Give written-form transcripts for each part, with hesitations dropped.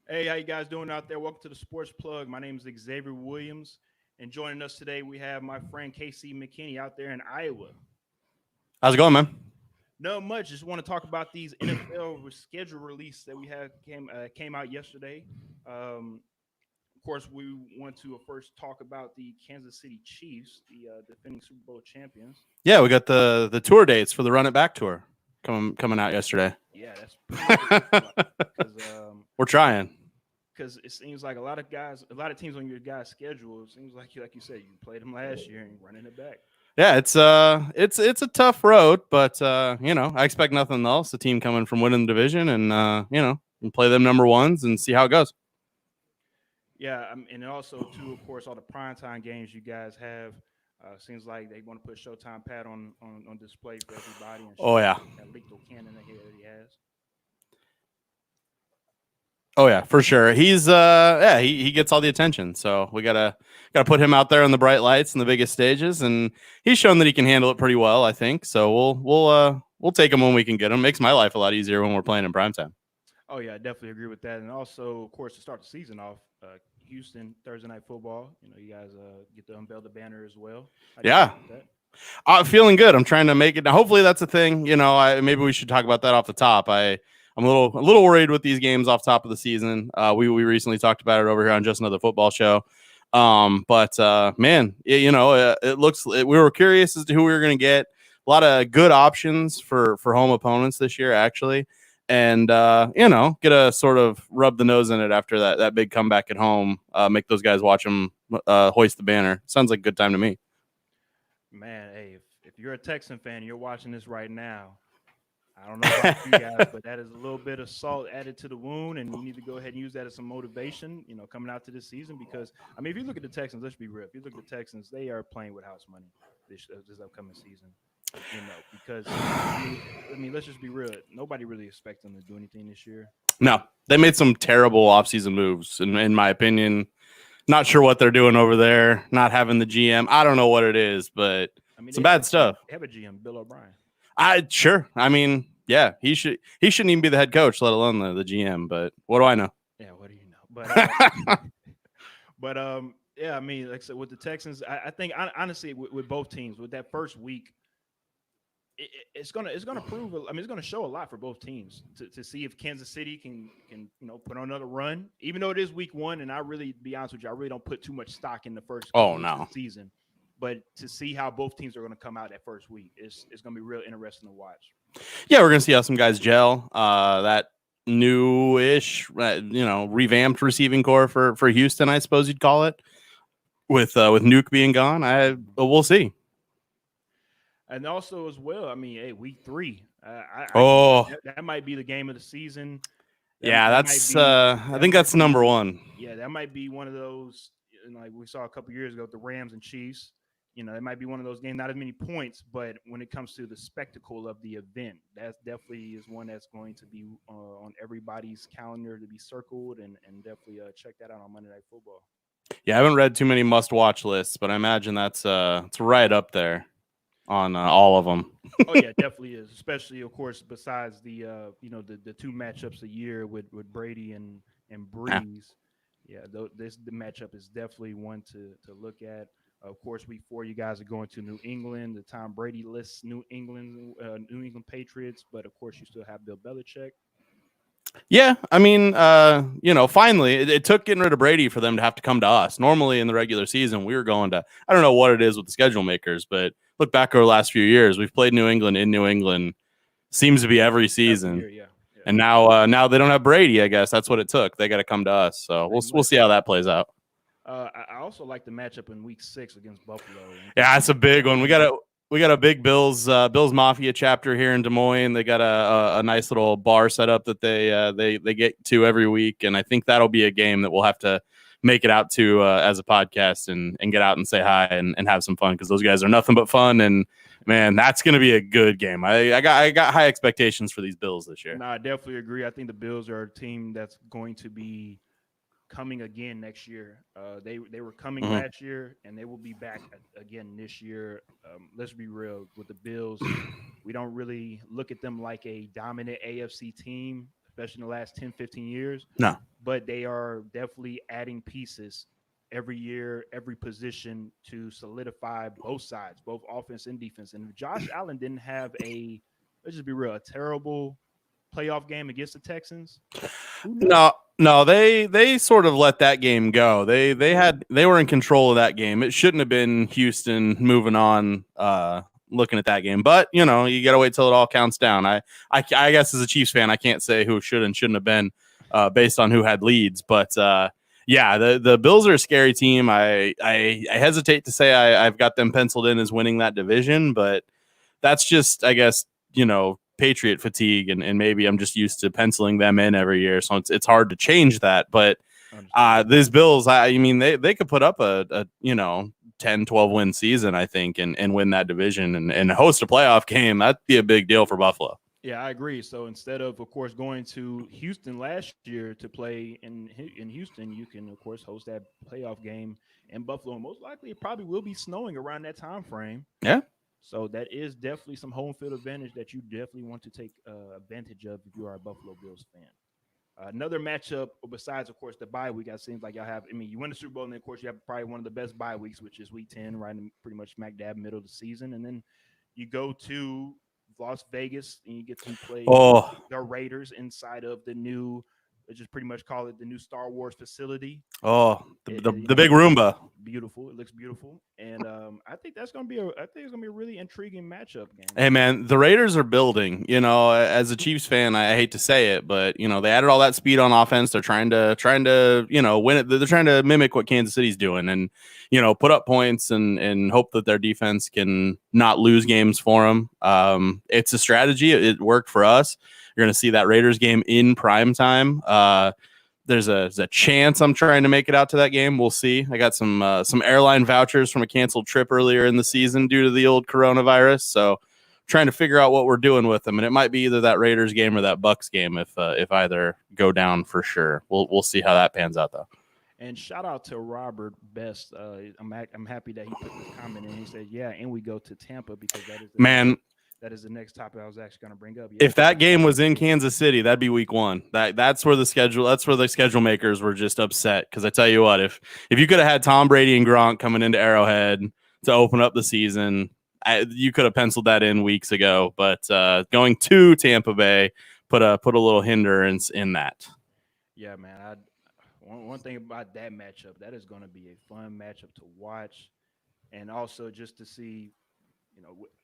Hey, how you guys doing out there? Welcome to the Sports Plug. My name is Xavier Williams, and joining us today we have my friend Kc McKinney out there in Iowa. How's it going, man? No much. Just want to talk about these NFL schedule release that we had came out yesterday. Of course, we want to first talk about the Kansas City Chiefs, the defending Super Bowl champions. Yeah, we got the tour dates for the Run It Back tour coming out yesterday. Yeah, that's pretty much what it looks like because We're trying. because it seems like a lot of teams on your guys' schedule. It seems like you said, you played them last year and you're running it back. Yeah, it's a tough road, but I expect nothing else. The team coming from winning the division, and and play them number ones and see how it goes. Yeah, and also too, of course, all the primetime games you guys have. Seems like they want to put Showtime Pat on display for everybody and Oh show yeah, that lethal cannon that he has. oh yeah, for sure. He gets all the attention, so we gotta put him out there on the bright lights and the biggest stages, and he's shown that he can handle it pretty well, I think. So we'll take him when we can get him. Makes my life a lot easier when we're playing in primetime. Oh yeah, I definitely agree with that. And also, of course, to start the season off, Houston Thursday night football. You guys get to unveil the banner as well. How do you feel Yeah, about that? feeling good. I'm trying to make it. Now, hopefully, that's a thing. Maybe we should talk about that off the top. I'm a little worried with these games off top of the season. We recently talked about it over here on Just Another Football Show. But man, we were curious as to who we were going to get. A lot of good options for home opponents this year, actually. And get a sort of rub the nose in it after that big comeback at home. Make those guys watch them hoist the banner. Sounds like a good time to me. Man, hey, if you're a Texan fan, and you're watching this right now. I don't know about you guys, but that is a little bit of salt added to the wound, and you need to go ahead and use that as some motivation, coming out to this season. Because I mean, if you look at the Texans, let's be real. If you look at the Texans, they are playing with house money this upcoming season. Because I mean, let's just be real. Nobody really expects them to do anything this year. No, they made some terrible offseason moves, in my opinion. Not sure what they're doing over there. Not having the GM. I don't know what it is, but I mean, some bad stuff. they have a GM, Bill O'Brien. I sure. I mean, yeah, he shouldn't even be the head coach, let alone the GM. But what do I know? Yeah, what do you know? But yeah, I mean, like I said, with the Texans, I think honestly, with both teams, with that first week, it's gonna prove. I mean, it's gonna show a lot for both teams to see if Kansas City can put on another run, even though it is week one. And I really, be honest with you, I really don't put too much stock in the first couple Oh weeks of no. the season. But to see how both teams are going to come out that first week, it's going to be real interesting to watch. Yeah, we're gonna see how some guys gel. That newish, revamped receiving core for Houston, I suppose you'd call it, with Nuke being gone. We'll see. And also as well, I mean, hey, week three, Oh that might be the game of the season. yeah, That might that's be I think that's number one. yeah, that might be one of those like we saw a couple years ago, the Rams and Chiefs. It might be one of those games, not as many points, but when it comes to the spectacle of the event, that definitely is one that's going to be on everybody's calendar to be circled and definitely check that out on Monday Night Football. Yeah, I haven't read too many must-watch lists, but I imagine that's it's right up there on all of them. Oh yeah, definitely is. Especially, of course, besides the the two matchups a year with Brady and Yeah. Breeze. Yeah, the matchup is definitely one to look at. Of course, week four, you guys are going to New England. The Tom Brady lists New England Patriots, but of course, you still have Bill Belichick. Yeah, I mean, finally, it took getting rid of Brady for them to have to come to us. Normally, in the regular season, we were going to. I don't know what it is with the schedule makers, but look back over the last few years, we've played New England in New England. Seems to be every Every season, year, yeah, yeah, and now they don't have Brady. I guess that's what it took. They got to come to us. So pretty we'll much. see how that plays out. I also like the matchup in week six against Buffalo. Yeah, it's a big one. We got a big Bills Mafia chapter here in Des Moines. They got a nice little bar set up that they get to every week, and I think that'll be a game that we'll have to make it out to as a podcast and get out and say hi and have some fun because those guys are nothing but fun. And man, that's going to be a good game. I got high expectations for these Bills this year. No, I definitely agree. I think the Bills are a team that's going to be coming again next year. They were coming Mhm. last year, and they will be back again this year. Let's be real with the Bills. We don't really look at them like a dominant AFC team. especially in the last 10, 15 years. No. But they are definitely adding pieces every year, every position to solidify both sides, both offense and defense. And if Josh Allen didn't have let's just be real, a terrible playoff game against the Texans, who knows? No, they sort of let that game go. They were in control of that game. It shouldn't have been Houston moving on, looking at that game. But you got to wait till it all counts down. I guess as a Chiefs fan, I can't say who should and shouldn't have been based on who had leads. But yeah, the Bills are a scary team. I hesitate to say I've got them penciled in as winning that division, but that's just, I guess, Patriot fatigue, and maybe I'm just used to penciling them in every year, so it's hard to change that. But these Bills, I mean, they could put up a 10-12 win season, I think, and win that division and host a playoff game. That'd be a big deal for Buffalo. Yeah, I agree. So instead of course, going to Houston last year to play in Houston, you can, of course, host that playoff game in Buffalo. Most likely, it probably will be snowing around that time frame. Yeah. So that is definitely some home field advantage that you definitely want to take advantage of if you are a Buffalo Bills fan. Another matchup, besides, of course, the bye week, it seems like y'all have. I mean, you win the Super Bowl, and then, of course, you have probably one of the best bye weeks, which is Week 10, right in pretty much smack dab middle of the season. And then you go to Las Vegas, and you get to play the Raiders inside of the new, let's just pretty much call it the new Star Wars facility. The big Roomba. Beautiful. It looks beautiful, and I think it's gonna be a really intriguing matchup game. Hey man, the Raiders are building. As a Chiefs fan, I hate to say it, but they added all that speed on offense. They're trying to win it. They're trying to mimic what Kansas City's doing, and put up points and hope that their defense can not lose games for them. It's a strategy. It worked for us. You're going to see that Raiders game in prime time. There's a chance I'm trying to make it out to that game. We'll see. I got some airline vouchers from a canceled trip earlier in the season due to the old coronavirus. So trying to figure out what we're doing with them. And it might be either that Raiders game or that Bucks game if either go down for sure. We'll see how that pans out though. And shout out to Robert Best. I'm happy that he put this comment in. He said, "Yeah, and we go to Tampa because that is the next topic I was actually going to bring up." Yeah. If that game was in Kansas City, that'd be week 1. That's where the schedule makers were just upset. Because I tell you what, if you could have had Tom Brady and Gronk coming into Arrowhead to open up the season, you could have penciled that in weeks ago. But going to Tampa Bay put a little hindrance in that. Yeah, man. One thing about that matchup, that is going to be a fun matchup to watch, and also just to see.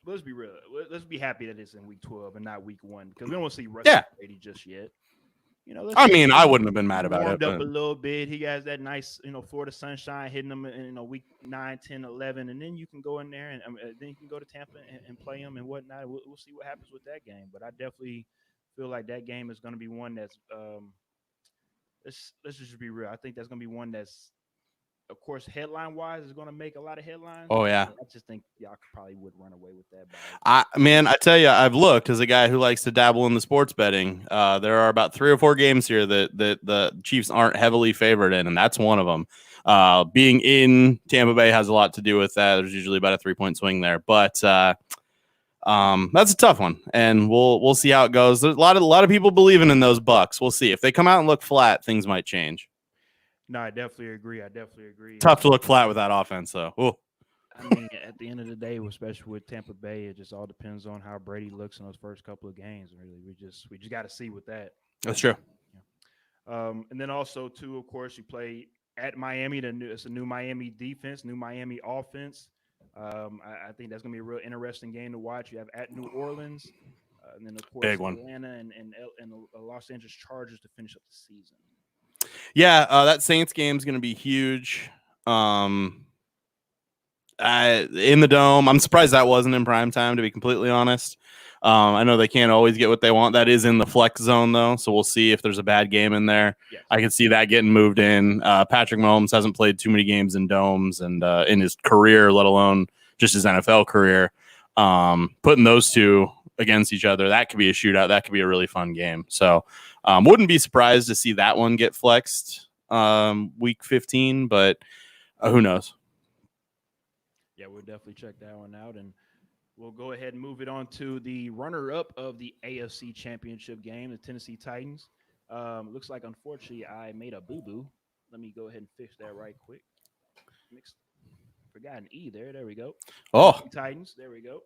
Let's be real. Let's be happy that it's in week 12 and not week 1 because we don't want to see Russell Brady just yet. I wouldn't have been mad about it. Warmed up a little bit. He has that nice, Florida sunshine hitting him in week 9, 10, 11, and then you can go in there and then you can go to Tampa and play him and whatnot. We'll see what happens with that game, but I definitely feel like that game is going to be one that's. Let's just be real. I think that's going to be one that's. Of course, headline-wise, is going to make a lot of headlines. Oh, yeah. I just think y'all probably would run away with that. I tell you, I've looked as a guy who likes to dabble in the sports betting. There are about 3 or 4 games here that the Chiefs aren't heavily favored in, and that's one of them. Being in Tampa Bay has a lot to do with that. There's usually about a 3-point swing there. But that's a tough one, and we'll see how it goes. There's a lot of people believing in those Bucks. We'll see. If they come out and look flat, things might change. No, I definitely agree. Tough to look flat with that offense, though. Ooh. I mean, at the end of the day, especially with Tampa Bay, it just all depends on how Brady looks in those first couple of games. Really, we just got to see with that. That's true. Yeah. And then also, too, of course, you play at Miami. It's a new Miami defense, new Miami offense. I think that's going to be a real interesting game to watch. You have at New Orleans, and then of course Big one. Atlanta and the Los Angeles Chargers to finish up the season. Yeah, that Saints game is going to be huge. In the Dome, I'm surprised that wasn't in prime time, to be completely honest. I know they can't always get what they want. That is in the flex zone, though, so we'll see if there's a bad game in there. Yes. I can see that getting moved in. Patrick Mahomes hasn't played too many games in domes and in his career, let alone just his NFL career. Putting those two against each other, that could be a shootout. That could be a really fun game. So wouldn't be surprised to see that one get flexed week 15, but who knows? Yeah, we'll definitely check that one out, and we'll go ahead and move it on to the runner-up of the AFC Championship game, the Tennessee Titans. Looks like unfortunately I made a boo boo. Let me go ahead and fix that right quick. Mixed, forgot an E there. There we go. Oh, Titans. There we go.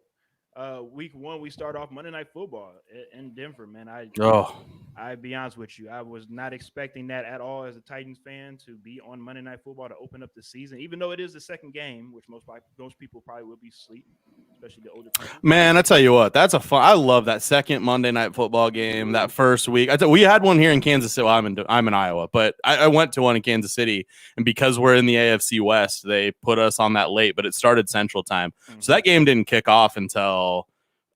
Week 1 we start off Monday Night Football in Denver. Man, oh, I be honest with you, I was not expecting that at all as a Titans fan to be on Monday Night Football to open up the season, even though it is the second game, which most people probably will be asleep, especially the older people. man! I tell you what, that's a fun. I love that second Monday Night Football game. That first week, we had one here in Kansas City. Well, I'm in Iowa, but I went to one in Kansas City, and because we're in the AFC West, they put us on that late. But it started Central Time, so that game didn't kick off until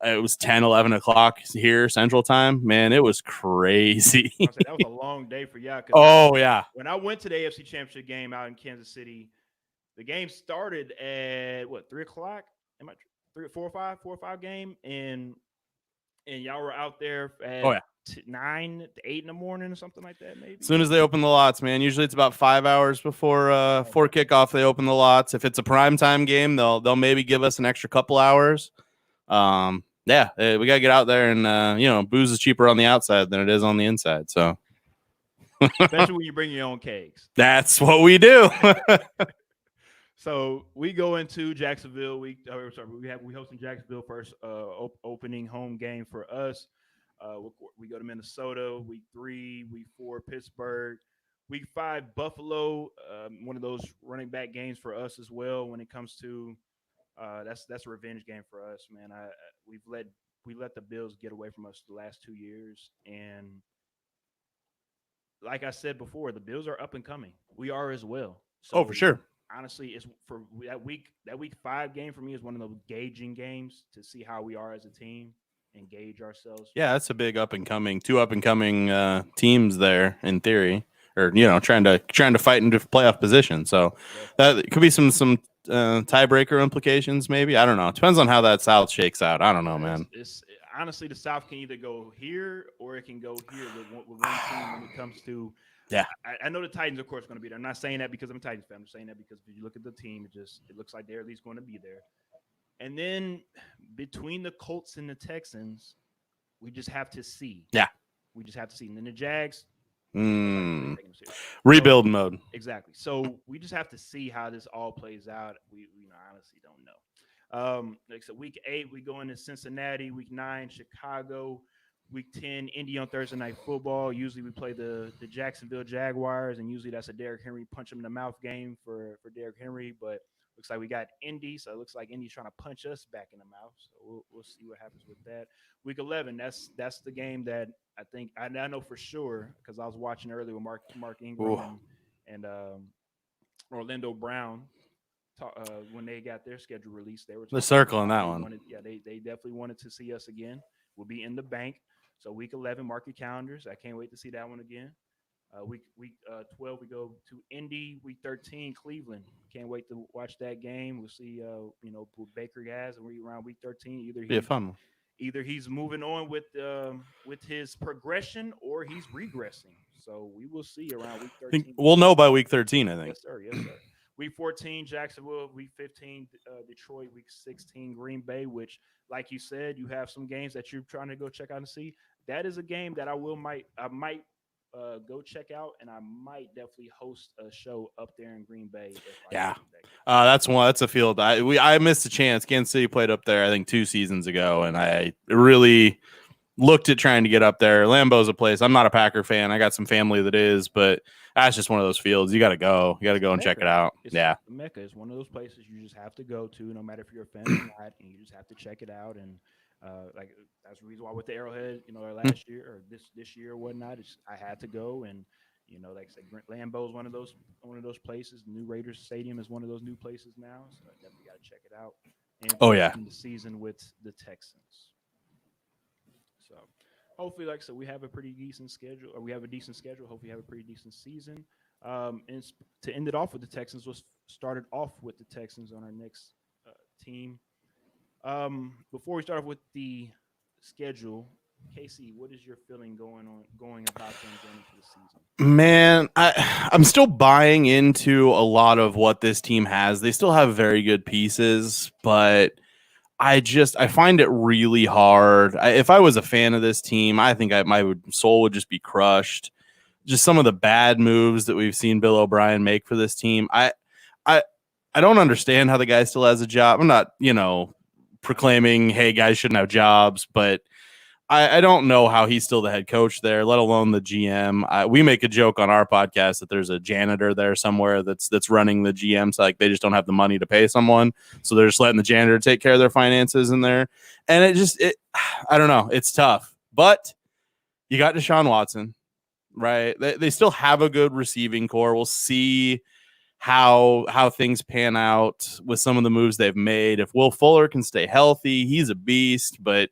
it was 10, 11 o'clock here Central Time. Man, it was crazy. That was a long day for y'all. Oh, yeah. When I went to the AFC Championship game out in Kansas City, the game started at 3 o'clock? Am I 3 4 or 5 game? And y'all were out there at 9 to 8 in the morning or something like that, maybe. As soon as they open the lots, man. Usually it's about 5 hours before kickoff. They open the lots. If it's a primetime game, they'll maybe give us an extra couple hours. Yeah, we gotta get out there, and booze is cheaper on the outside than it is on the inside. So, especially when you bring your own kegs. That's what we do. So we go into Jacksonville. We hosting Jacksonville first opening home game for us. We go to Minnesota. Week 3, week 4, Pittsburgh. Week 5, Buffalo. One of those running back games for us as well. When it comes to that's a revenge game for us, man. We let the Bills get away from us the last 2 years, and like I said before, the Bills are up and coming. We are as well. So, for sure. Honestly, it's for that week 5 game for me is one of those gauging games to see how we are as a team and gauge ourselves. Yeah, that's a big two up and coming teams there in theory, or trying to fight into playoff position. So that could be some tiebreaker implications, maybe. I don't know. It depends on how that South shakes out. I don't know, man. It's honestly, the South can either go here or it can go here with one team when it comes to. Yeah, I know the Titans, of course, are going to be there. I'm not saying that because I'm a Titans fan. I'm saying that because if you look at the team, it looks like they're at least going to be there. And then between the Colts and the Texans, we just have to see. Yeah, we just have to see. And then the Jags. Rebuild mode. Exactly. So we just have to see how this all plays out. We honestly don't know. Like I said, week 8, we go into Cincinnati. Week 9, Chicago. Week 10, Indy on Thursday Night Football. Usually we play the Jacksonville Jaguars, and usually that's a Derrick Henry punch him in the mouth game for Derrick Henry. But looks like we got Indy, so it looks like Indy's trying to punch us back in the mouth. So we'll see what happens with that. Week 11, that's the game that I think I know for sure because I was watching earlier with Mark Ingram and Orlando Brown. When they got their schedule released, they're circling that one. They definitely wanted to see us again. We'll be in the bank. So week 11, mark your calendars. I can't wait to see that one again. Week 12, we go to Indy. Week 13, Cleveland. Can't wait to watch that game. We'll see, what Baker has around week 13. Either he's moving on with his progression or he's regressing. So we will see around week 13. We'll know by week 13, I think. Yes, sir. Yes, sir. Week 14, Jacksonville. Week 15, Detroit. Week 16, Green Bay, which, like you said, you have some games that you're trying to go check out and see. That is a game that I might go check out, and I might definitely host a show up there in Green Bay. That's a field. I missed a chance. Kansas City played up there, I think, 2 seasons ago, and I really looked at trying to get up there. Lambeau's a place. I'm not a Packer fan. I got some family that is, but that's just one of those fields. You got to go. You got to go and check it out. Mecca is one of those places you just have to go to, no matter if you're a fan or not, and you just have to check it out. And that's the reason why with the Arrowhead, last year or this year or whatnot, I had to go. And like I said, Lambeau is one of those places. New Raiders Stadium is one of those new places now, so I definitely got to check it out. And the season with the Texans. So hopefully, like I said, we have a pretty decent schedule, or we have a decent schedule. Hopefully, we have a pretty decent season. And to end it off with the Texans, was started off with the Texans on our next team. Before we start off with the schedule, Kc, what is your feeling going about them going into the season? Man, I'm still buying into a lot of what this team has. They still have very good pieces, but I find it really hard. If I was a fan of this team, I think my soul would just be crushed just some of the bad moves that we've seen Bill O'Brien make for this team. I don't understand how the guy still has a job. I'm not, proclaiming, hey, guys shouldn't have jobs, but I don't know how he's still the head coach there, let alone the GM. We make a joke on our podcast that there's a janitor there somewhere that's running the GM. So like they just don't have the money to pay someone, so they're just letting the janitor take care of their finances in there. And I don't know, it's tough. But you got Deshaun Watson, right? They still have a good receiving core. We'll see how things pan out with some of the moves they've made. If Will Fuller can stay healthy, he's a beast, but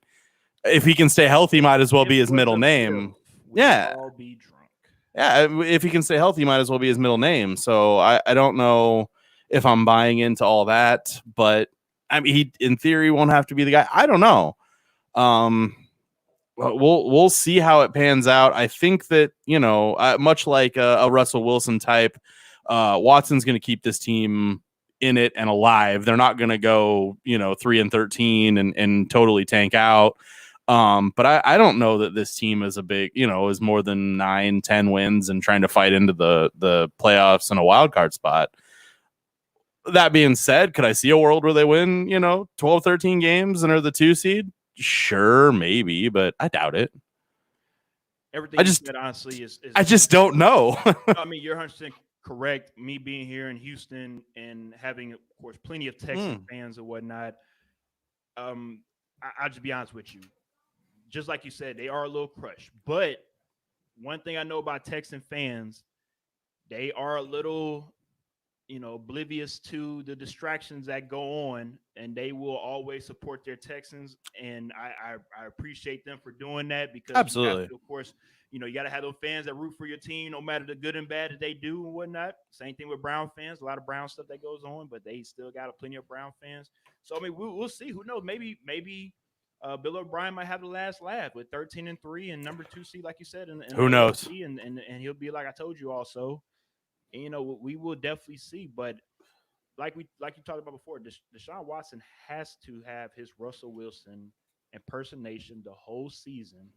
if he can stay healthy, might as well be his middle name. Yeah. All be drunk. Yeah. If he can stay healthy, might as well be his middle name. So I don't know if I'm buying into all that, but I mean, he in theory won't have to be the guy. I don't know. We'll see how it pans out. I think that, much like a Russell Wilson type, Watson's going to keep this team in it and alive. They're not going to go, 3-13 and totally tank out. But I don't know that this team is a big, is more than 9-10 wins and trying to fight into the playoffs and a wild card spot. That being said, could I see a world where they win, 12-13 games and are the 2 seed? Sure, maybe, but I doubt it. Everything you said, honestly, is I just don't know. I mean, you're 100% correct. Me being here in Houston and having, of course, plenty of Texas fans and whatnot, I'll just be honest with you. Just like you said, they are a little crushed. But one thing I know about Texan fans, they are a little, oblivious to the distractions that go on, and they will always support their Texans. And I appreciate them for doing that, because absolutely, of course, you got to have those fans that root for your team, no matter the good and bad that they do and whatnot. Same thing with Brown fans, a lot of Brown stuff that goes on, but they still got plenty of Brown fans. So I mean, we'll see. Who knows? Maybe Bill O'Brien might have the last laugh with 13-3 and number 2 seed, like you said. And who knows? And he'll be like I told you also. And, we will definitely see. But like you talked about before, Deshaun Watson has to have his Russell Wilson impersonation the whole season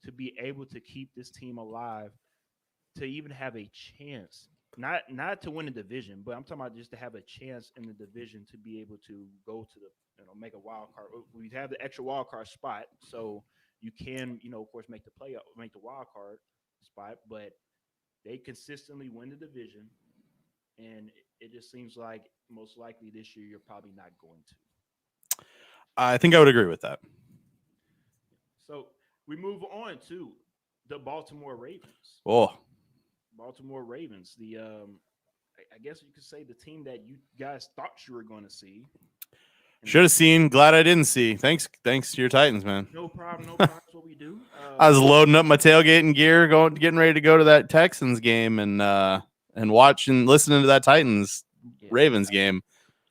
to be able to keep this team alive, to even have a chance. Not to win the division, but I'm talking about just to have a chance in the division to be able to go to the make a wild card. We have the extra wild card spot, so you can of course make the wild card spot, but they consistently win the division, and it just seems like most likely this year you're probably not going to. I think I would agree with that. So we move on to the Baltimore Ravens. Baltimore Ravens, the I guess you could say the team that you guys thought you were going to see. Should have seen. Glad I didn't see. Thanks to your Titans, man. No problem. That's what we do. I was loading up my tailgating gear, getting ready to go to that Texans game and listening to that Titans Ravens game.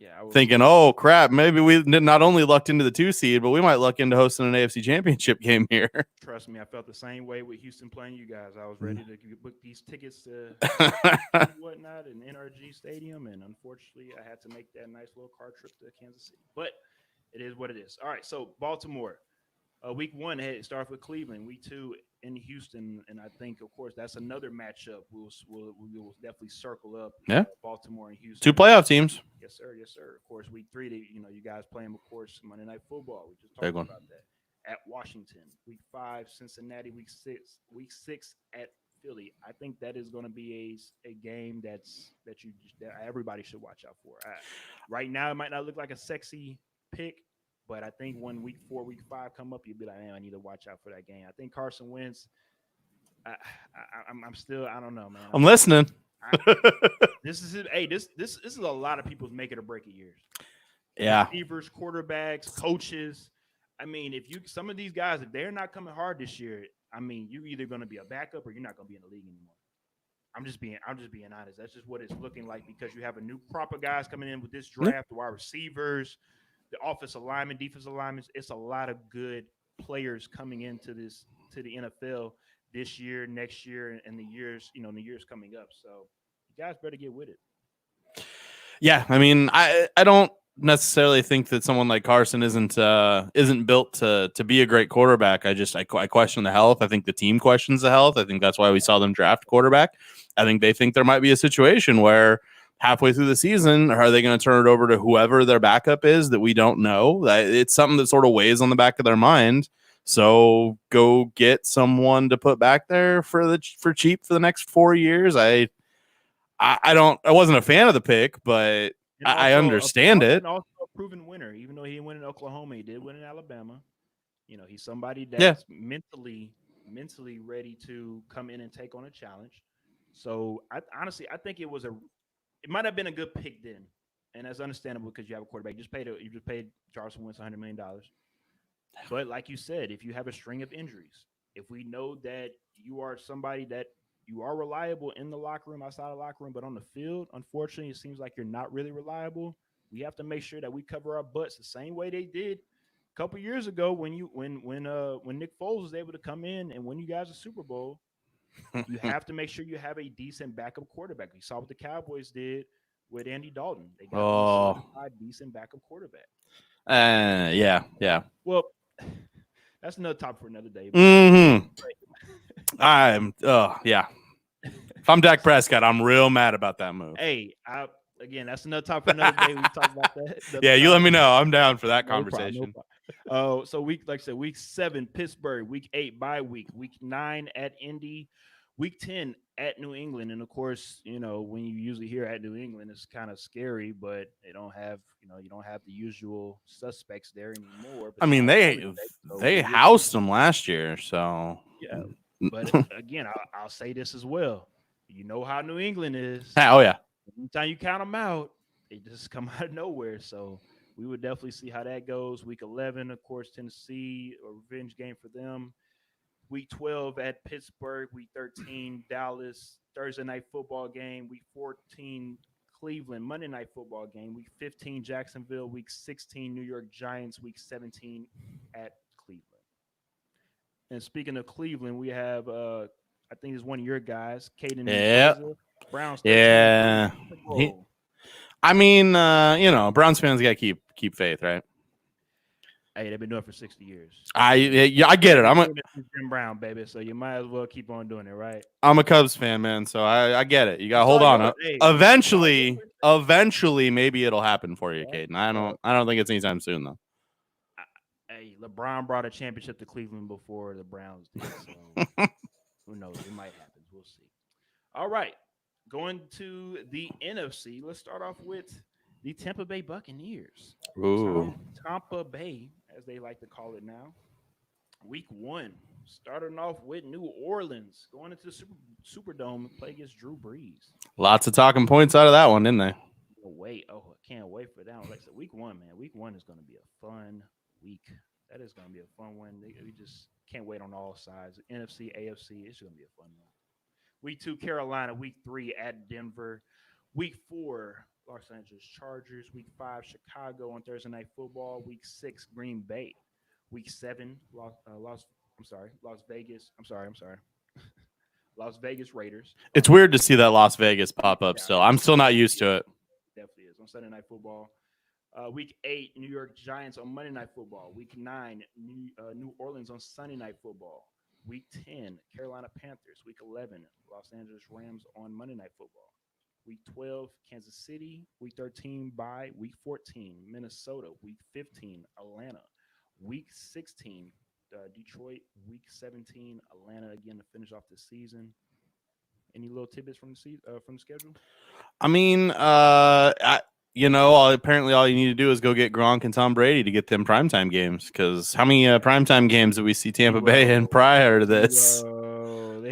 Yeah, thinking, oh crap, maybe we not only lucked into the 2 seed, but we might luck into hosting an AFC Championship game here. Trust me, I felt the same way with Houston playing you guys. I was ready to book these tickets to whatnot in NRG Stadium, and unfortunately, I had to make that nice little car trip to Kansas City. But it is what it is. All right, so Baltimore, week 1 it starts with Cleveland. Week 2 in Houston, and I think, of course, that's another matchup. We'll definitely circle up. Baltimore and Houston. 2 playoff teams. Yes, sir. Of course, week 3, you guys playing, of course, Monday Night Football. We just talked about that. At Washington, week 5, Cincinnati, week 6 at Philly. I think that is going to be a game that everybody should watch out for. Right now, it might not look like a sexy pick, but I think when week 4, week 5 come up, you'll be like, man, I need to watch out for that game. I think Carson Wentz. I'm still, I don't know, man. I'm listening. This is a lot of people's make it or break it years. Yeah. Receivers, quarterbacks, coaches. I mean, some of these guys, if they're not coming hard this year, I mean, you're either going to be a backup or you're not going to be in the league anymore. I'm just being honest. That's just what it's looking like, because you have a new crop of guys coming in with this draft, the wide receivers, the offensive linemen, defensive linemen. It's a lot of good players coming into the NFL this year, next year, and the years coming up. So you guys better get with it. Yeah, I mean, I don't necessarily think that someone like Carson isn't built to be a great quarterback. I question the health. I think the team questions the health. I think that's why we saw them draft quarterback. I think they think there might be a situation where halfway through the season, are they going to turn it over to whoever their backup is that we don't know? It's something that sort of weighs on the back of their mind. So go get someone to put back there for cheap for the next 4 years. I wasn't a fan of the pick, but I understand it. And also a proven winner, even though he didn't win in Oklahoma, he did win in Alabama. He's somebody that's mentally ready to come in and take on a challenge. So I think it might have been a good pick then, and that's understandable because you have a quarterback. You just paid Carson Wentz $100 million. But like you said, if you have a string of injuries, if we know that you are somebody that you are reliable in the locker room, outside the locker room, but on the field, unfortunately, it seems like you're not really reliable. We have to make sure that we cover our butts the same way they did a couple years ago when Nick Foles was able to come in and win you guys a Super Bowl. You have to make sure you have a decent backup quarterback. You saw what the Cowboys did with Andy Dalton. They got a decent backup quarterback. Yeah. Well, that's another topic for another day. Yeah. If I'm Dak Prescott, I'm real mad about that move. Hey, again, that's another topic for another day. We talk about that. Yeah, you let me know. I'm down for that conversation. So week 7, Pittsburgh. Week 8, bye week. Week 9 at Indy. Week 10 at New England. And of course, when you usually hear at New England, it's kind of scary, but they don't have, you don't have the usual suspects there anymore. I mean, they housed them last year, so yeah. But again, I'll say this as well. You know how New England is. Oh yeah. Anytime you count them out, they just come out of nowhere. So we would definitely see how that goes. Week 11, of course, Tennessee, a revenge game for them. Week 12 at Pittsburgh. Week 13, Dallas. Thursday night football game. Week 14, Cleveland. Monday night football game. Week 15, Jacksonville. Week 16, New York Giants. Week 17 at Cleveland. And speaking of Cleveland, we have, I think it's one of your guys, Caden. Yeah. Browns. Yeah. Browns fans got to keep faith, right? Hey, they've been doing it for 60 years. I get it. I'm a Jim Brown, baby. So you might as well keep on doing it, right? I'm a Cubs fan, man. So I get it. You got to hold on. Eventually, maybe it'll happen for you, Caden. I don't think it's anytime soon, though. Hey, LeBron brought a championship to Cleveland before the Browns did. So who knows? It might happen. We'll see. All right. Going to the NFC. Let's start off with the Tampa Bay Buccaneers. Ooh. Tampa Bay, as they like to call it now. Week 1. Starting off with New Orleans. Going into the Superdome to play against Drew Brees. Lots of talking points out of that one, didn't they? I can't wait for that one. Like I said, week 1, man. Week 1 is going to be a fun week. That is going to be a fun one. We just can't wait on all sides. NFC, AFC, it's going to be a fun one. Week 2, Carolina. Week 3 at Denver. Week 4, Los Angeles Chargers. Week 5, Chicago on Thursday Night Football. Week 6, Green Bay. Week 7, Las Vegas. I'm sorry. Las Vegas Raiders. It's weird to see that Las Vegas pop up still. I'm still not used to it. Definitely is. On Sunday Night Football. Week 8, New York Giants on Monday Night Football. Week 9, New Orleans on Sunday Night Football. Week 10, Carolina Panthers. Week 11, Los Angeles Rams on Monday Night Football. Week 12, Kansas City. Week 13, bye. Week 14, Minnesota. Week 15, Atlanta. Week 16, Detroit. Week 17, Atlanta again to finish off the season. Any little tidbits from the schedule? I mean, apparently all you need to do is go get Gronk and Tom Brady to get them primetime games. Because how many primetime games did we see Tampa Bay in prior to this?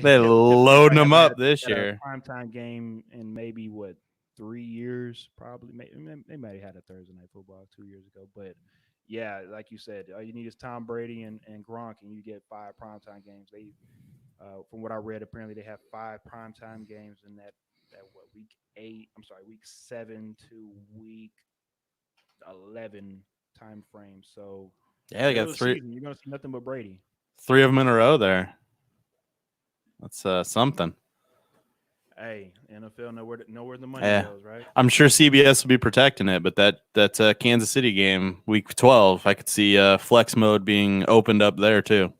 They're loading them up this year. Primetime game in maybe 3 years, probably. They might have had a Thursday Night Football 2 years ago, but yeah, like you said, all you need is Tom Brady and Gronk, and you get 5 primetime games. They, from what I read, apparently they have 5 primetime games in that week 7 to week 11 time frame. So yeah, they got 3. You're gonna see nothing but Brady. 3 of them in a row there. That's something. Hey, NFL know where the money Yeah. goes, right? I'm sure CBS will be protecting it, but that Kansas City game, week 12, I could see flex mode being opened up there too.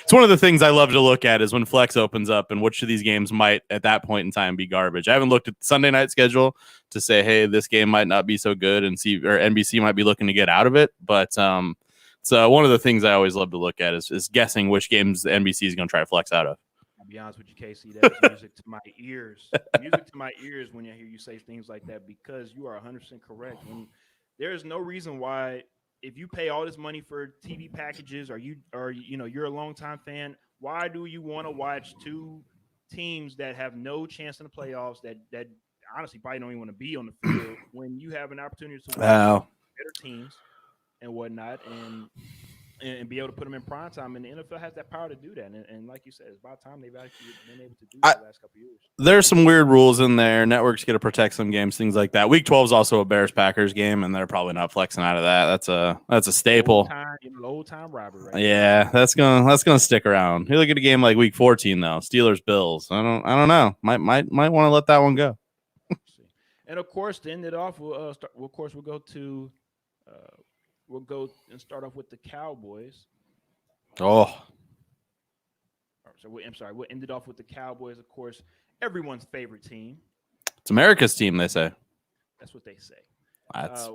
It's one of the things I love to look at is when flex opens up and which of these games might at that point in time be garbage. I haven't looked at the Sunday night schedule to say, hey, this game might not be so good and NBC might be looking to get out of it. But so one of the things I always love to look at is guessing which games the NBC is going to try to flex out of. I'll be honest with you, Casey. That is music to my ears. Music to my ears when I hear you say things like that, because you are 100% correct. When there is no reason why, if you pay all this money for TV packages, or you're a longtime fan, why do you want to watch two teams that have no chance in the playoffs, that honestly probably don't even want to be on the field, when you have an opportunity to watch better teams and whatnot, and be able to put them in prime time? And the NFL has that power to do that. And like you said, it's about time they've actually been able to do that the last couple of years. There's some weird rules in there. Networks get to protect some games, things like that. Week 12 is also a Bears-Packers game, and they're probably not flexing out of that. That's a staple. Old time robbery, right? Yeah, that's gonna stick around. You look at a game like Week 14 though, Steelers-Bills. I don't know. Might want to let that one go. And of course, to end it off, we'll go and start off with the Cowboys. Oh. I'm sorry. We'll end it off with the Cowboys, of course, everyone's favorite team. It's America's team, they say. That's what they say.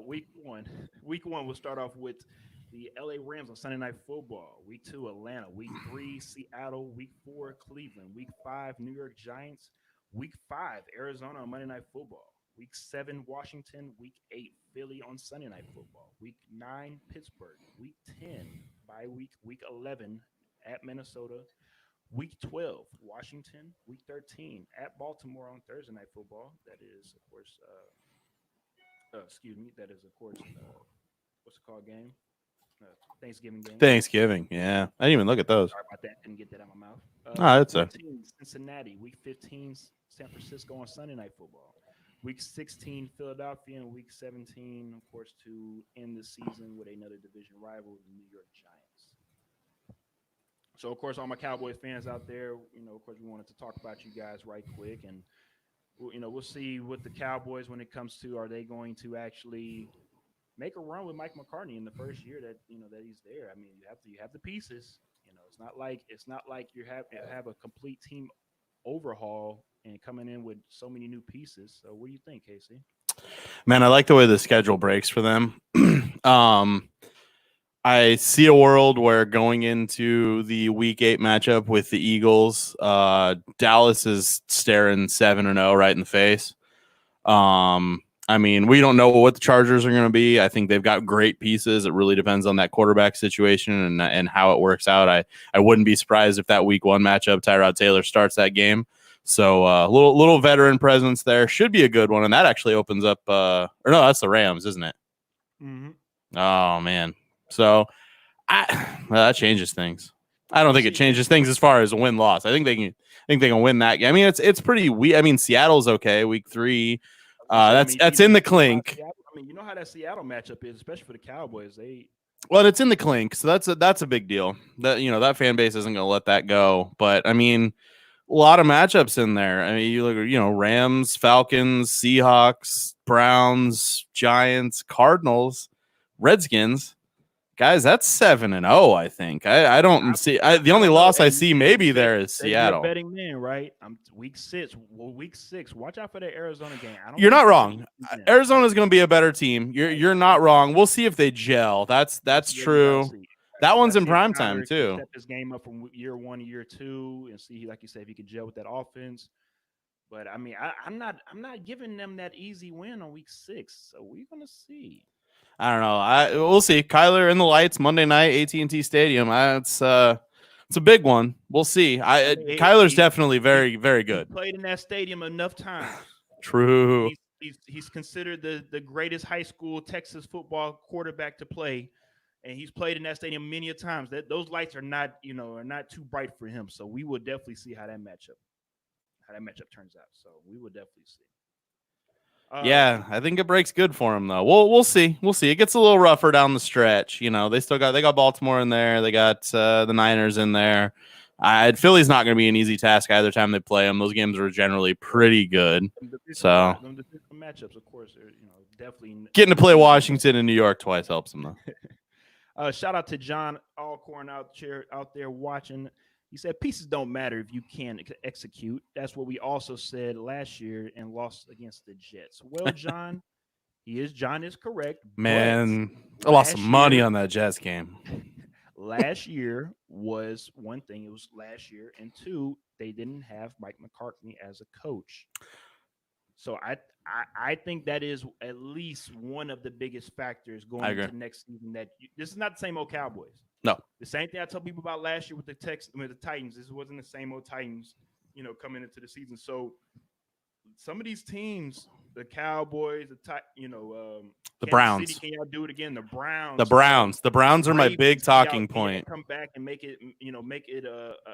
Week one, we'll start off with the LA Rams on Sunday Night Football. Week 2, Atlanta. Week 3, Seattle. Week 4, Cleveland. Week 5, New York Giants. Week 5, Arizona on Monday Night Football. Week 7, Washington. Week 8, Philly on Sunday Night Football. Week 9, Pittsburgh. Week 10, bye week. Week 11, at Minnesota. Week 12, Washington. Week 13, at Baltimore on Thursday Night Football. That is, of course, what's it called game? Thanksgiving game. Thanksgiving, yeah. I didn't even look at those. Sorry about that. Didn't get that out of my mouth. That's 14, Cincinnati. Week 15, San Francisco on Sunday Night Football. Week 16, Philadelphia, and Week 17, of course, to end the season with another division rival, the New York Giants. So, of course, all my Cowboys fans out there, of course, we wanted to talk about you guys right quick, and we'll see what the Cowboys, when it comes to, are they going to actually make a run with Mike McCartney in the first year that he's there? I mean, you have the pieces. It's not like you have a complete team overhaul and coming in with so many new pieces. So what do you think, Casey? Man, I like the way the schedule breaks for them. I see a world where going into the Week 8 matchup with the Eagles, Dallas is staring 7-0 right in the face. I mean, we don't know what the Chargers are going to be. I think they've got great pieces. It really depends on that quarterback situation and how it works out. I wouldn't be surprised if that Week 1 matchup, Tyrod Taylor starts that game. So little veteran presence there. Should be a good one. And that actually opens up that's the Rams, isn't it? Mm-hmm. Oh, man. So that changes things. I don't think it changes things as far as a win-loss. I think they can win that game. I mean, it's pretty weak. I mean, Seattle's okay. Week 3. That's in the clink. I mean, you know how that Seattle matchup is, especially for the Cowboys. Well, it's in the clink, so that's a big deal. That fan base isn't going to let that go. But I mean, a lot of matchups in there. I mean, you look at Rams, Falcons, Seahawks, Browns, Giants, Cardinals, Redskins. Guys, that's 7-0. I think. I don't see. The only loss I see maybe there is Seattle. You're betting man, right? I'm week 6. Watch out for the Arizona game. You're not wrong. Arizona's going to be a better team. You're not wrong. We'll see if they gel. That's true. That one's in prime time too. Step this game up from year 1 to year 2 and see, like you said, if he can gel with that offense. But I mean, I'm not giving them that easy win on week 6. So we're gonna see. I don't know. We'll see. Kyler in the lights Monday night, AT&T Stadium. It's a big one. We'll see. Kyler's definitely very, very good. He played in that stadium enough times. True. He's considered the greatest high school Texas football quarterback to play, and he's played in that stadium many a times. Those lights are not too bright for him. So we will definitely see how that matchup turns out. So we will definitely see. Yeah, I think it breaks good for him though. We'll see. It gets a little rougher down the stretch. They got Baltimore in there. They got the Niners in there. Philly's not going to be an easy task either time they play them. Those games are generally pretty good. So the matchups, of course, are definitely getting to play Washington and New York twice helps them though. Shout out to John Alcorn out there watching. He said pieces don't matter if you can't execute. That's what we also said last year and lost against the Jets. Well, John, John is correct. Man, I lost some money on that Jets game. Last year was one thing. It was last year, and two, they didn't have Mike McCartney as a coach. So I think that is at least one of the biggest factors going into next season. This is not the same old Cowboys. No, the same thing I told people about last year with the Titans. This wasn't the same old Titans, coming into the season. So some of these teams, the Cowboys, the Browns. City, can y'all do it again? The Browns are my big talking point. Come back and make it,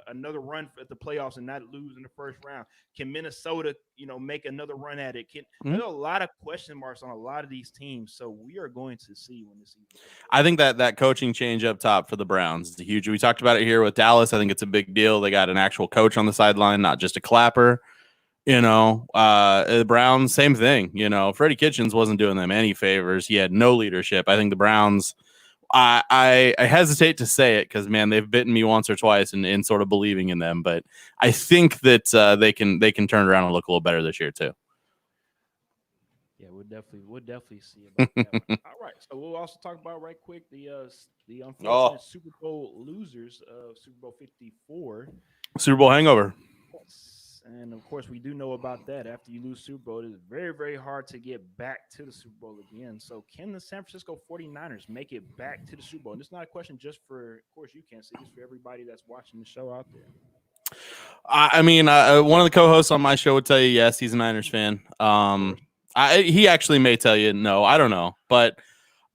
another run at the playoffs and not lose in the first round. Can Minnesota, make another run at it? There's a lot of question marks on a lot of these teams. So we are going to see when the season. I think that coaching change up top for the Browns is huge. We talked about it here with Dallas. I think it's a big deal. They got an actual coach on the sideline, not just a clapper. The Browns, same thing. Freddie Kitchens wasn't doing them any favors. He had no leadership. I think the Browns, I hesitate to say it because, man, they've bitten me once or twice in sort of believing in them. But I think that they can turn around and look a little better this year too. Yeah, we'll definitely see about that. All right, so we'll also talk about right quick the unfortunate Super Bowl losers of Super Bowl 54. Super Bowl hangover. And of course, we do know about that. After you lose Super Bowl, it is very, very hard to get back to the Super Bowl again. So, can the San Francisco 49ers make it back to the Super Bowl? And it's not a question just for, of course, you can't see this for everybody that's watching the show out there. I mean, one of the co-hosts on my show would tell you yes, he's a Niners fan. He actually may tell you no. I don't know, but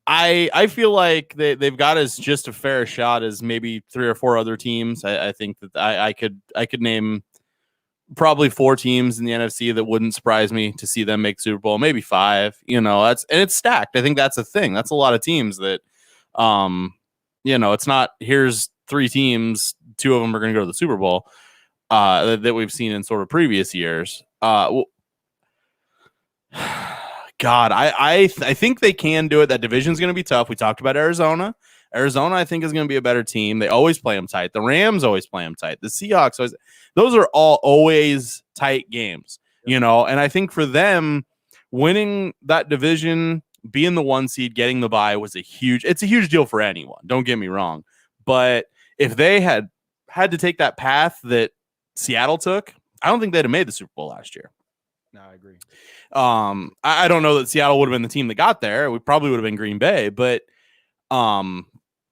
I feel like they've got as just a fair shot as maybe 3 or 4 other teams. I think that I could name probably 4 teams in the NFC that wouldn't surprise me to see them make Super Bowl, maybe 5. And it's stacked. I think that's a thing. That's a lot of teams that, it's not here's 3 teams, 2 of them are going to go to the Super Bowl that we've seen in sort of previous years. God, I think they can do it. That division's going to be tough. We talked about Arizona. Arizona, I think, is going to be a better team. They always play them tight. The Rams always play them tight. The Seahawks always. Those are all always tight games, And I think for them, winning that division, being the 1 seed, getting the bye it's a huge deal for anyone. Don't get me wrong. But if they had to take that path that Seattle took, I don't think they'd have made the Super Bowl last year. No, I agree. I don't know that Seattle would have been the team that got there. We probably would have been Green Bay, but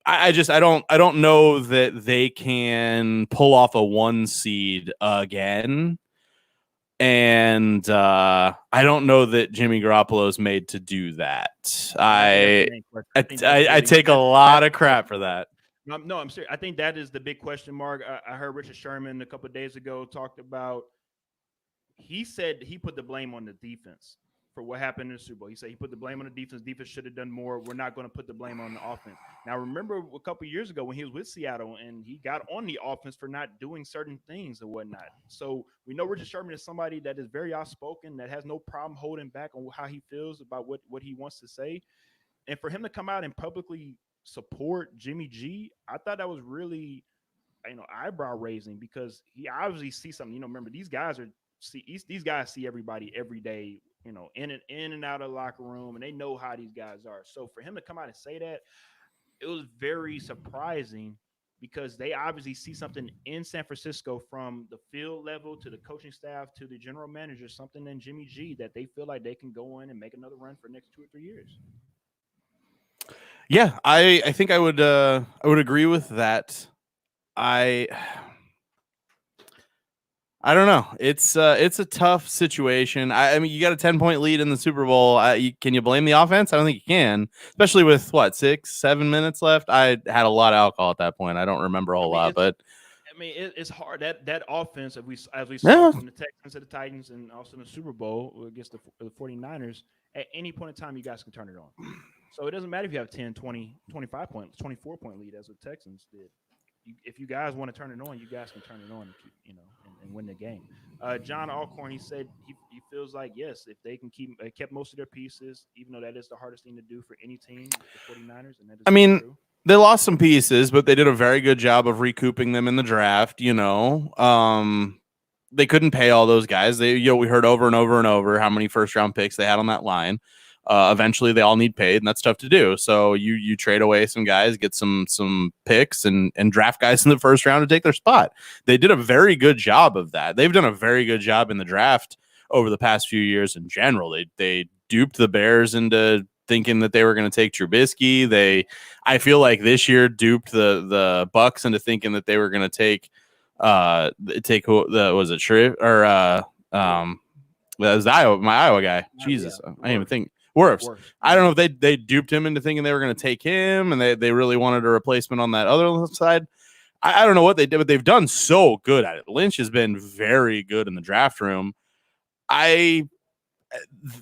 I don't know that they can pull off a 1 seed again. And I don't know that Jimmy Garoppolo is made to do that. I take a lot of crap for that. No, I'm serious. I think that is the big question mark. I heard Richard Sherman a couple of days ago talked about. He said he put the blame on the defense for what happened in the Super Bowl. He said he put the blame on the defense. Defense should have done more. We're not going to put the blame on the offense. Now, remember a couple of years ago when he was with Seattle and he got on the offense for not doing certain things and whatnot. So we know Richard Sherman is somebody that is very outspoken, that has no problem holding back on how he feels about what he wants to say. And for him to come out and publicly support Jimmy G, I thought that was really, eyebrow raising because he obviously sees something. Remember, these guys see everybody every day, in and out of the locker room, and they know how these guys are. So for him to come out and say that, it was very surprising because they obviously see something in San Francisco from the field level to the coaching staff to the general manager, something in Jimmy G that they feel like they can go in and make another run for the next 2 or 3 years. Yeah, I think I would agree with that. I don't know. It's a tough situation. I mean, you got a 10-point lead in the Super Bowl. Can you blame the offense? I don't think you can, especially with 6-7 minutes left. I had a lot of alcohol at that point. I don't remember a whole lot, but it's hard that offense as we saw from the Texans to the Titans and also in the Super Bowl against the 49ers. At any point in time, you guys can turn it on. So it doesn't matter if you have 10, 20, 25 points, 24-point lead as the Texans did. if you guys want to turn it on, you guys can turn it on and keep, and win the game. John Alcorn, he said he feels like, yes, if they can kept most of their pieces, even though that is the hardest thing to do for any team, the 49ers, and that is true. They lost some pieces, but they did a very good job of recouping them in the draft. They couldn't pay all those guys. We heard over and over and over how many first round picks they had on that line. Eventually, they all need paid, and that's tough to do. So you trade away some guys, get some picks, and draft guys in the first round to take their spot. They did a very good job of that. They've done a very good job in the draft over the past few years in general. They duped the Bears into thinking that they were going to take Trubisky. I feel like this year duped the Bucs into thinking that they were going to take who was it Shreve or that was my Iowa guy. Jesus, I didn't even think Wirfs. I don't know if they duped him into thinking they were going to take him, and they really wanted a replacement on that other side. I don't know what they did, but they've done so good at it. Lynch has been very good in the draft room.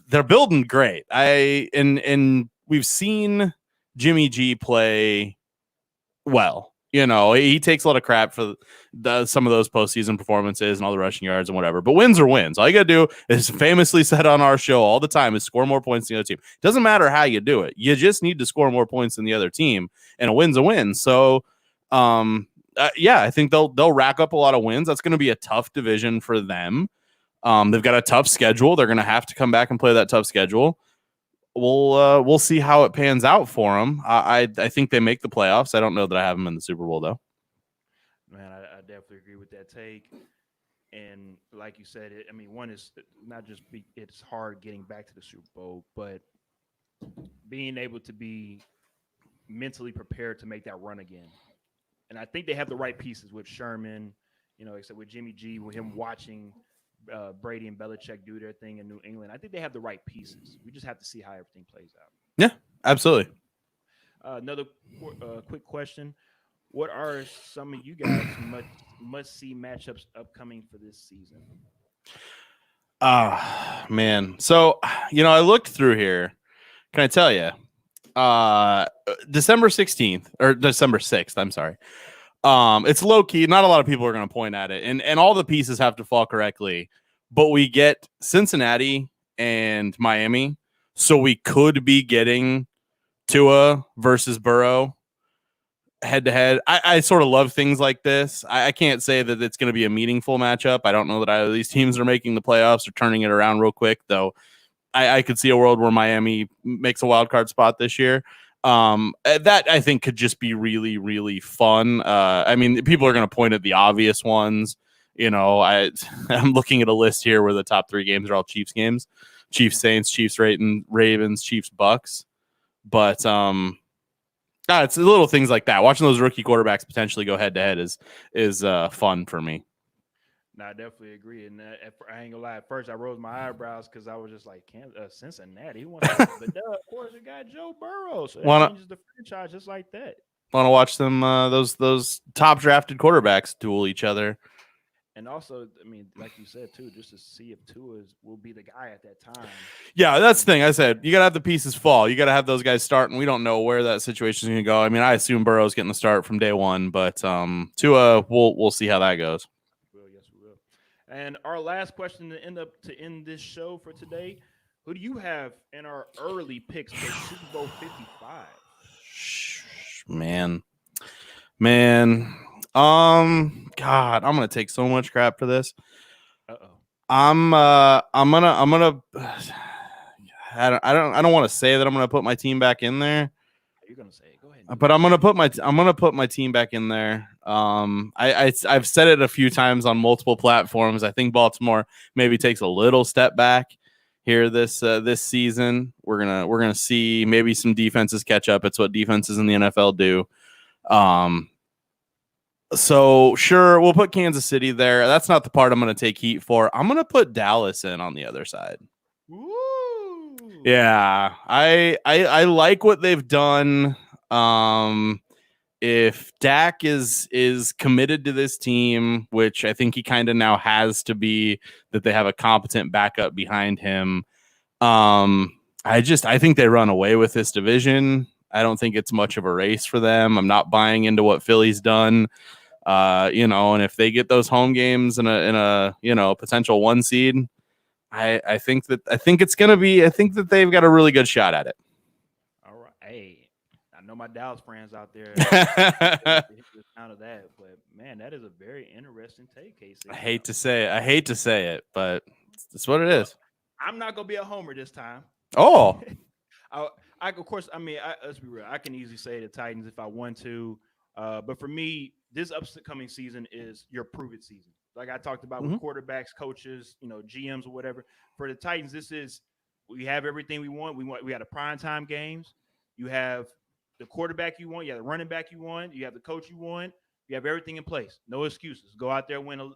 They're building great. And we've seen Jimmy G play well. He takes a lot of crap for some of those postseason performances and all the rushing yards and whatever. But wins are wins. All you got to do is famously said on our show all the time is score more points than the other team. Doesn't matter how you do it. You just need to score more points than the other team, and a win's a win. So, I think they'll rack up a lot of wins. That's going to be a tough division for them. They've got a tough schedule. They're going to have to come back and play that tough schedule. We'll see how it pans out for them. I think they make the playoffs. I don't know that I have them in the Super Bowl though. Man, I definitely agree with that take. And like you said, one is not just it's hard getting back to the Super Bowl, but being able to be mentally prepared to make that run again. And I think they have the right pieces with Sherman, except with Jimmy G, with him watching Brady and Belichick do their thing in New England. I think they have the right pieces. We just have to see how everything plays out. Yeah, absolutely. Another quick question. What are some of you guys must-see matchups upcoming for this season? Man. So, I looked through here. Can I tell you? December 16th or December 6th, I'm sorry. It's low key. Not a lot of people are going to point at it, and all the pieces have to fall correctly. But we get Cincinnati and Miami, so we could be getting Tua versus Burrow head to head. I sort of love things like this. I can't say that it's going to be a meaningful matchup. I don't know that either of these teams are making the playoffs or turning it around real quick, though. I could see a world where Miami makes a wild card spot this year. That I think could just be really, really fun. People are going to point at the obvious ones. I'm looking at a list here where the top 3 games are all Chiefs games: Chiefs Saints, Chiefs Ravens, Chiefs Bucks. But it's little things like that. Watching those rookie quarterbacks potentially go head to head is fun for me. No, I definitely agree. And I ain't gonna lie. At first, I rose my eyebrows because I was just like, Cincinnati. But of course, it got Joe Burrow. So that changes the franchise just like that. Want to watch them? Those top drafted quarterbacks duel each other. And also, like you said too, just to see if Tua will be the guy at that time. Yeah, that's the thing. I said you gotta have the pieces fall. You gotta have those guys start, and we don't know where that situation is gonna go. I assume Burrow's getting the start from day one, but Tua, we'll see how that goes. Yes, we will. And our last question to end this show for today: who do you have in our early picks for Super Bowl 55? Man. God, I'm gonna take so much crap for this. I'm gonna. I don't want to say that I'm gonna put my team back in there. You're gonna say it. Go ahead. But I'm gonna put my team back in there. I've said it a few times on multiple platforms. I think Baltimore maybe takes a little step back here this season. We're gonna see maybe some defenses catch up. It's what defenses in the NFL do. So sure, we'll put Kansas City there. That's not the part I'm going to take heat for. I'm going to put Dallas in on the other side. Ooh. Yeah, I like what they've done. If Dak is committed to this team, which I think he kind of now has to be, that they have a competent backup behind him. I think they run away with this division. I don't think it's much of a race for them. I'm not buying into what Philly's done. And if they get those home games in a potential 1 seed, I think it's gonna be. I think that they've got a really good shot at it. All right. Hey, I know my Dallas friends out there hit the sound of that, but man, that is a very interesting take, Casey. I hate to say it, but it's what it is. I'm not gonna be a homer this time. Oh, of course. I mean, let's be real. I can easily say the Titans if I want to, but for me, this upcoming season is your prove it season. Like I talked about with quarterbacks, coaches, GMs or whatever. For the Titans, we have everything we want. We got the primetime games. You have the quarterback you want. You have the running back you want. You have the coach you want. You have everything in place. No excuses. Go out there, win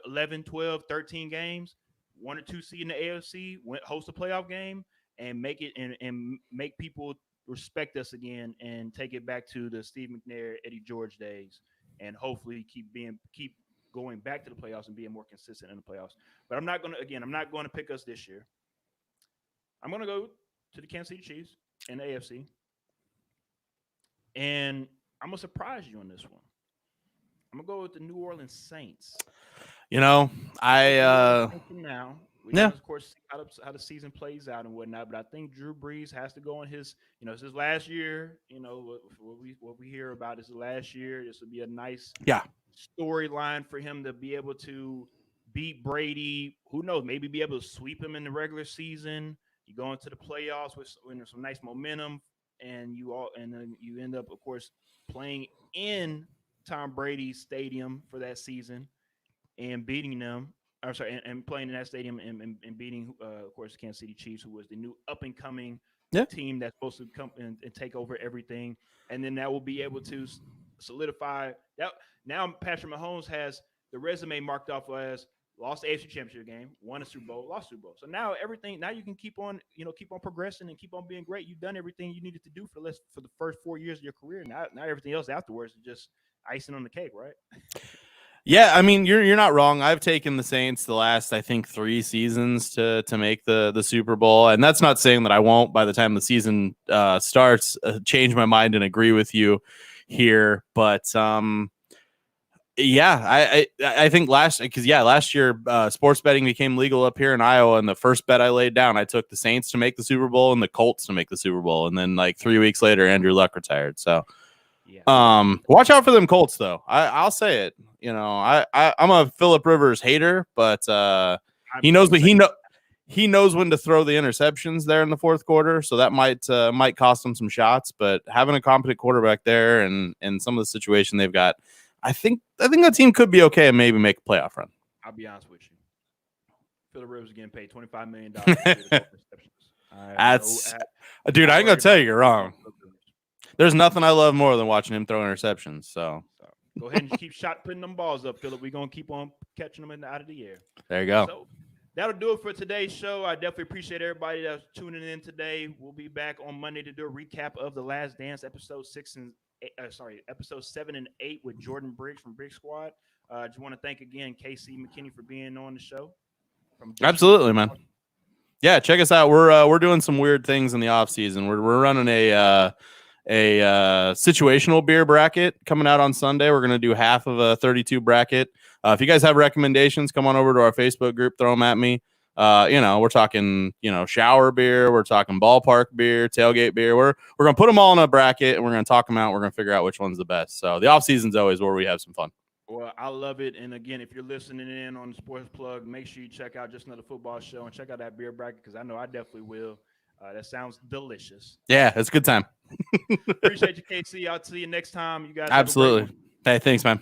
11, 12, 13 games, 1 or 2 seed in the AFC, host a playoff game, and make it and make people respect us again and take it back to the Steve McNair, Eddie George days, and hopefully keep going back to the playoffs and being more consistent in the playoffs. But I'm not going to pick us this year. I'm going to go to the Kansas City Chiefs in the AFC. And I'm going to surprise you on this one. I'm going to go with the New Orleans Saints. Now we know, of course, how the season plays out and whatnot, but I think Drew Brees has to go on his, it's his last year. What we hear about is the last year. This would be a nice storyline for him to be able to beat Brady. Who knows? Maybe be able to sweep him in the regular season. You go into the playoffs with some nice momentum, and then you end up, of course, playing in Tom Brady's stadium for that season and beating them. And playing in that stadium and beating, of course, the Kansas City Chiefs, who was the new up-and-coming team that's supposed to come and take over everything. And then that will be able to solidify that. Now Patrick Mahomes has the resume marked off as lost the AFC Championship game, won a Super Bowl, lost Super Bowl. So now you can keep on progressing and keep on being great. You've done everything you needed to do for the first 4 years of your career. Now everything else afterwards is just icing on the cake, right? Yeah, I mean, you're not wrong. I've taken the Saints the last, I think, 3 seasons to make the Super Bowl, and that's not saying that I won't by the time the season starts change my mind and agree with you here. But I think last year sports betting became legal up here in Iowa, and the first bet I laid down, I took the Saints to make the Super Bowl and the Colts to make the Super Bowl, and then like 3 weeks later, Andrew Luck retired. So. Yeah. Watch out for them Colts, though. I'll say it. I'm a Phillip Rivers hater, but he knows when to throw the interceptions there in the fourth quarter. So that might cost him some shots. But having a competent quarterback there and some of the situation they've got, I think that team could be okay and maybe make a playoff run. I'll be honest with you. Phillip Rivers is getting paid $25 million. Dude, I ain't gonna tell you're wrong. There's nothing I love more than watching him throw interceptions. So go ahead and keep putting them balls up, Phillip. We're going to keep on catching them out of the air. There you go. So that'll do it for today's show. I definitely appreciate everybody that's tuning in today. We'll be back on Monday to do a recap of The Last Dance, episode 7 and 8 with Jordan Briggs from Briggs Squad. I just want to thank again Kc McKinney for being on the show. Absolutely, man. Yeah, check us out. We're doing some weird things in the off season. We're running a situational beer bracket coming out on Sunday. We're going to do half of a 32 bracket. If you guys have recommendations, come on over to our Facebook group, throw them at me. We're talking, shower beer. We're talking ballpark beer, tailgate beer. We're going to put them all in a bracket and we're going to talk them out. We're going to figure out which one's the best. So the off season's always where we have some fun. Well, I love it. And again, if you're listening in on the Sports Plug, make sure you check out Just Another Football Show and check out that beer bracket because I know I definitely will. That sounds delicious. Yeah, it's a good time. Appreciate you, KC. I'll see you next time. You guys absolutely. Hey, thanks, man.